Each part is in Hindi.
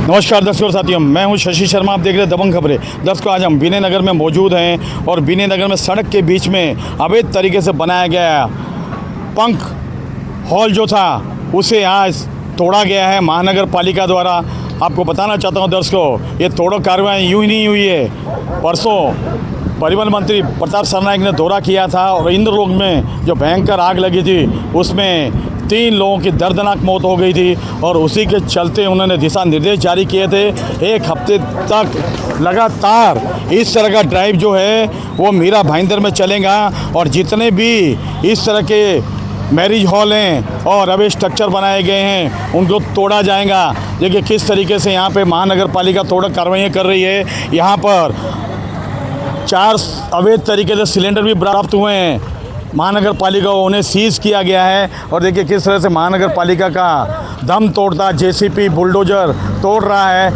नमस्कार दर्शकों साथियों, मैं हूं शशि शर्मा। आप देख रहे हैं दबंग खबरें। दर्शकों, आज हम विनयनगर में मौजूद हैं और विनयनगर में सड़क के बीच में अवैध तरीके से बनाया गया पंख हॉल जो था उसे आज तोड़ा गया है महानगर पालिका द्वारा। आपको बताना चाहता हूं दर्शकों, ये तोड़ो कार्रवाई यूँ ही नहीं हुई है। परसों परिवहन मंत्री प्रताप सरनाईक ने दौरा किया था और इंद्रलोक में जो भयंकर आग लगी थी उसमें 3 लोगों की दर्दनाक मौत हो गई थी और उसी के चलते उन्होंने दिशा निर्देश जारी किए थे। 1 हफ्ते तक लगातार इस तरह का ड्राइव जो है वो मीरा भाईंदर में चलेगा और जितने भी इस तरह के मैरिज हॉल हैं और अवैध स्ट्रक्चर बनाए गए हैं उनको तोड़ा जाएगा। देखिए किस तरीके से यहाँ पे महानगर पालिका तोड़क कार्रवाइयाँ कर रही है। यहाँ पर 4 अवैध तरीके से सिलेंडर भी प्राप्त हुए हैं। महानगर पालिका को उन्हें सीज़ किया गया है और देखिए किस तरह से महानगर पालिका का दम तोड़ता जेसीबी बुलडोज़र तोड़ रहा है।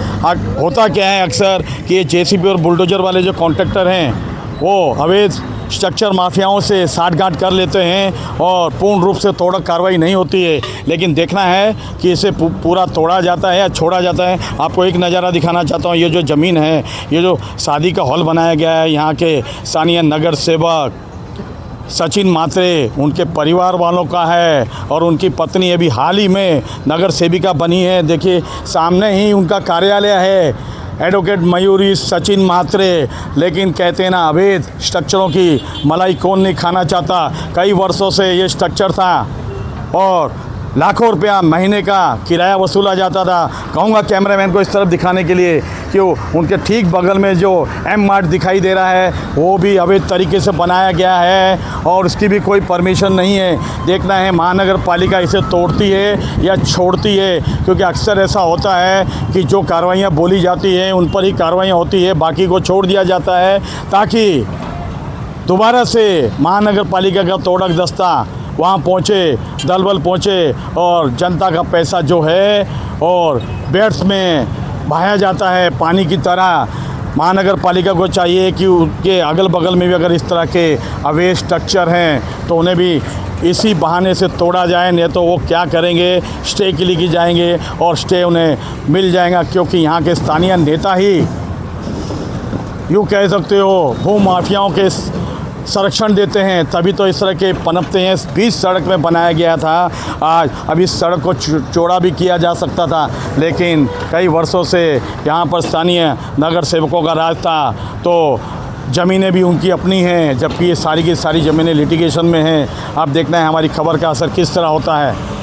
होता क्या है अक्सर कि ये जेसीबी और बुलडोज़र वाले जो कॉन्ट्रैक्टर हैं वो अवैध स्ट्रक्चर माफियाओं से साठगांठ कर लेते हैं और पूर्ण रूप से तोड़क कार्रवाई नहीं होती है। लेकिन देखना है कि इसे पूरा तोड़ा जाता है या छोड़ा जाता है। आपको एक नज़ारा दिखाना चाहता हूँ। ये जो ज़मीन है, ये जो शादी का हॉल बनाया गया है, यहाँ के स्थानीय नगर सेवक सचिन मात्रे उनके परिवार वालों का है और उनकी पत्नी अभी हाल ही में नगर सेविका बनी है। देखिए सामने ही उनका कार्यालय है, एडवोकेट मयूरी सचिन मात्रे। लेकिन कहते हैं ना, अवैध स्ट्रक्चरों की मलाई कौन नहीं खाना चाहता। कई वर्षों से ये स्ट्रक्चर था और लाखों रुपया महीने का किराया वसूला जाता था। कहूँगा कैमरामैन को इस तरफ दिखाने के लिए कि उनके ठीक बगल में जो एम मार्ट दिखाई दे रहा है वो भी अवैध तरीके से बनाया गया है और उसकी भी कोई परमिशन नहीं है। देखना है महानगर पालिका इसे तोड़ती है या छोड़ती है, क्योंकि अक्सर ऐसा होता है कि जो कार्रवाइयाँ बोली जाती हैं उन पर ही कार्रवाइयाँ होती है, बाकी को छोड़ दिया जाता है ताकि दोबारा से महानगर पालिका का तोड़क दस्ता वहाँ पहुँचे, दल बल पहुँचे और जनता का पैसा जो है और व्यर्थ में बहाया जाता है पानी की तरह। महानगर पालिका को चाहिए कि उनके अगल बगल में भी अगर इस तरह के अवैध स्ट्रक्चर हैं तो उन्हें भी इसी बहाने से तोड़ा जाए। नहीं तो वो क्या करेंगे, स्टे के लिए जाएंगे और स्टे उन्हें मिल जाएगा, क्योंकि यहाँ के स्थानीय नेता ही यूँ कह सकते हो भू माफियाओं के संरक्षण देते हैं, तभी तो इस तरह के पनपते हैं। बीच सड़क में बनाया गया था आज। अब इस सड़क को चौड़ा भी किया जा सकता था, लेकिन कई वर्षों से यहाँ पर स्थानीय नगर सेवकों का राज था तो ज़मीनें भी उनकी अपनी हैं, जबकि ये सारी की सारी ज़मीनें लिटिगेशन में हैं। अब देखना है हमारी खबर का असर किस तरह होता है।